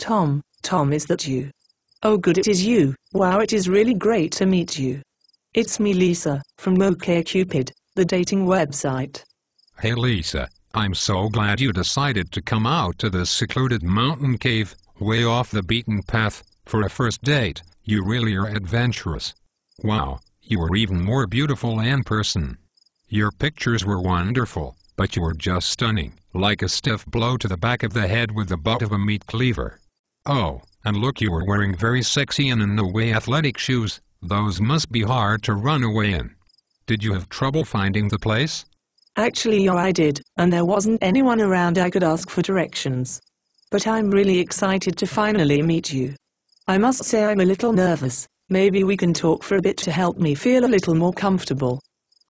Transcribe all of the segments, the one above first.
Tom, is that you? Oh good, it is you. Wow, it is really great to meet you. It's me, Lisa, from cupid, the dating website. Hey Lisa, I'm so glad you decided to come out to this secluded mountain cave, way off the beaten path, for a first date. You really are adventurous. Wow, you were even more beautiful in person. Your pictures were wonderful, but you were just stunning, like a stiff blow to the back of the head with the butt of a meat cleaver. Oh, and look, you were wearing very sexy and in no way athletic shoes. Those must be hard to run away in. Did you have trouble finding the place? Actually, yeah, I did, and there wasn't anyone around I could ask for directions. But I'm really excited to finally meet you. I must say I'm a little nervous. Maybe we can talk for a bit to help me feel a little more comfortable.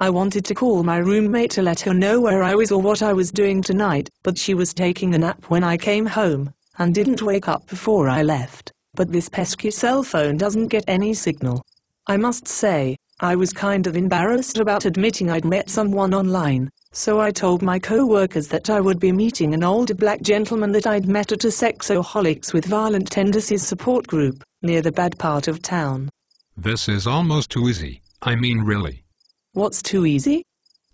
I wanted to call my roommate to let her know where I was or what I was doing tonight, but she was taking a nap when I came home, and didn't wake up before I left. But this pesky cell phone doesn't get any signal. I must say, I was kind of embarrassed about admitting I'd met someone online, so I told my co-workers that I would be meeting an older black gentleman that I'd met at a Sexaholics with Violent Tendencies support group, near the bad part of town. This is almost too easy. I mean really. What's too easy?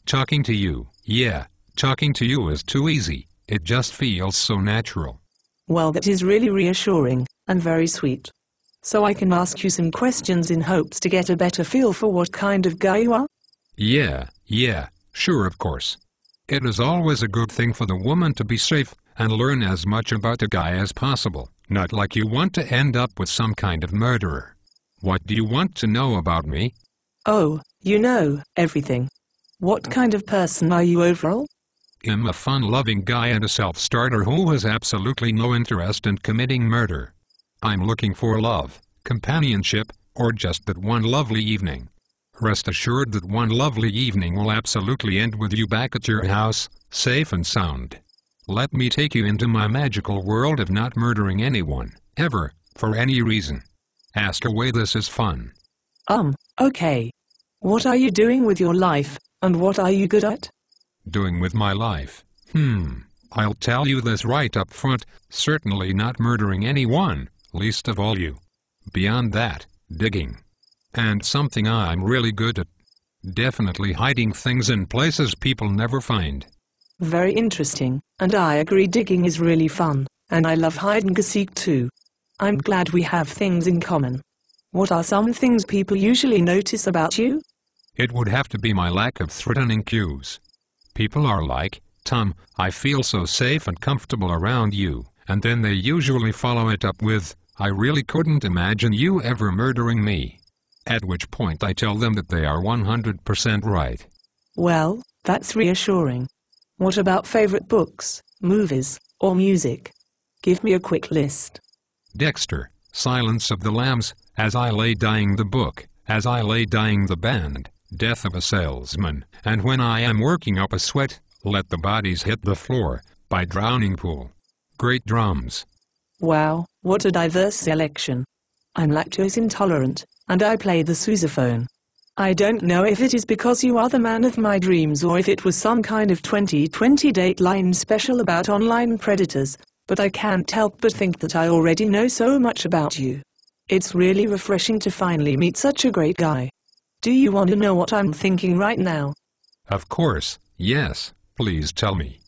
Talking to you. Yeah, talking to you is too easy. It just feels so natural. Well, that is really reassuring, and very sweet. So I can ask you some questions in hopes to get a better feel for what kind of guy you are? Yeah, sure, of course. It is always a good thing for the woman to be safe and learn as much about the guy as possible, not like you want to end up with some kind of murderer. What do you want to know about me? Oh, you know, everything. What kind of person are you overall? I'm a fun-loving guy and a self-starter who has absolutely no interest in committing murder. I'm looking for love, companionship, or just that one lovely evening. Rest assured that one lovely evening will absolutely end with you back at your house, safe and sound. Let me take you into my magical world of not murdering anyone, ever, for any reason. Ask away, this is fun. Okay. What are you doing with your life, and what are you good at? Doing with my life? I'll tell you this right up front, certainly not murdering anyone, least of all you. Beyond that, digging. And something I'm really good at. Definitely hiding things in places people never find. Very interesting, and I agree, digging is really fun, and I love hide and seek too. I'm glad we have things in common. What are some things people usually notice about you? It would have to be my lack of threatening cues. People are like, Tom, I feel so safe and comfortable around you, and then they usually follow it up with, I really couldn't imagine you ever murdering me. At which point I tell them that they are 100% right. Well, that's reassuring. What about favorite books, movies, or music? Give me a quick list. Dexter, Silence of the Lambs, As I Lay Dying the Book, As I Lay Dying the Band, Death of a Salesman, and When I Am Working Up a Sweat, Let the Bodies Hit the Floor, by Drowning Pool. Great drums. Wow, what a diverse selection. I'm lactose intolerant, and I play the sousaphone. I don't know if it is because you are the man of my dreams or if it was some kind of 2020 Dateline special about online predators, but I can't help but think that I already know so much about you. It's really refreshing to finally meet such a great guy. Do you want to know what I'm thinking right now? Of course, yes, please tell me.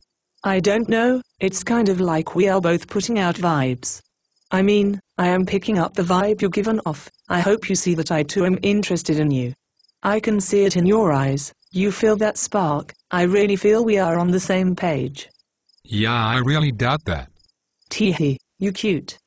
I don't know, it's kind of like we are both putting out vibes. I mean, I am picking up the vibe you're giving off. I hope you see that I too am interested in you. I can see it in your eyes. You feel that spark. I really feel we are on the same page. Yeah, I really doubt that. Teehee, you cute.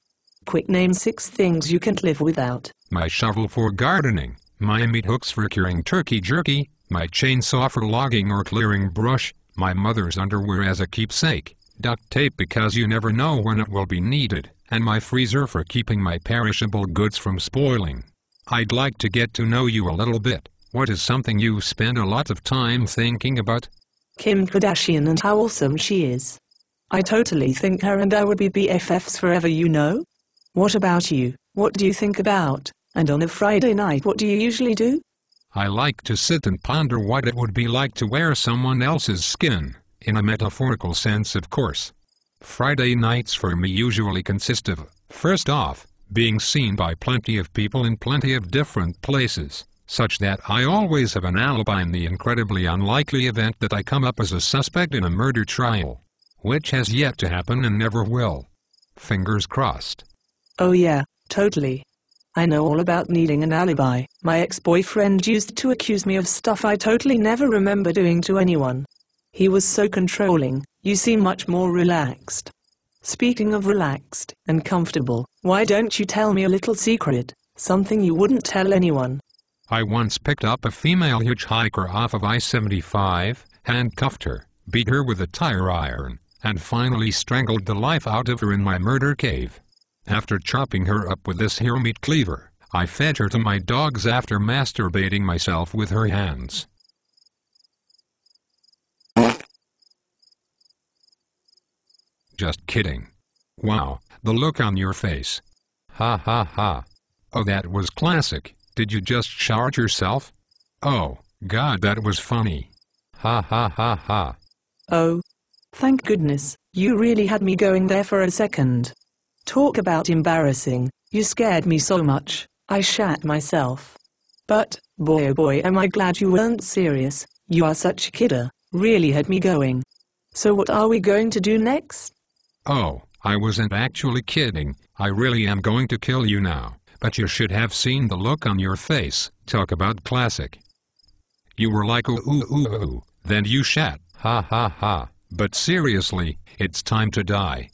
Quick, name 6 things you can't live without. My shovel for gardening, my meat hooks for curing turkey jerky, my chainsaw for logging or clearing brush, my mother's underwear as a keepsake, duct tape because you never know when it will be needed, and my freezer for keeping my perishable goods from spoiling. I'd like to get to know you a little bit. What is something you spend a lot of time thinking about? Kim Kardashian and how awesome she is. I totally think her and I would be BFFs forever, you know? What about you? What do you think about? And on a Friday night, what do you usually do? I like to sit and ponder what it would be like to wear someone else's skin, in a metaphorical sense, of course. Friday nights for me usually consist of First off, being seen by plenty of people in plenty of different places, such that I always have an alibi in the incredibly unlikely event that I come up as a suspect in a murder trial, which has yet to happen and never will. Fingers crossed. Oh yeah, totally. I know all about needing an alibi. My ex-boyfriend used to accuse me of stuff I totally never remember doing to anyone. He was so controlling. You seem much more relaxed. Speaking of relaxed and comfortable, why don't you tell me a little secret, something you wouldn't tell anyone? I once picked up a female hitchhiker off of I-75, handcuffed her, beat her with a tire iron, and finally strangled the life out of her in my murder cave. After chopping her up with this here meat cleaver, I fed her to my dogs after masturbating myself with her hands. Just kidding. Wow, the look on your face. Ha ha ha. Oh, that was classic. Did you just shout yourself? Oh, God, that was funny. Ha ha ha ha. Oh. Thank goodness, you really had me going there for a second. Talk about embarrassing, you scared me so much, I shat myself. But, boy oh boy am I glad you weren't serious, you are such a kidder, really had me going. So what are we going to do next? Oh, I wasn't actually kidding, I really am going to kill you now, but you should have seen the look on your face. Talk about classic. You were like ooh ooh ooh ooh, then you shat, ha ha ha, but seriously, it's time to die.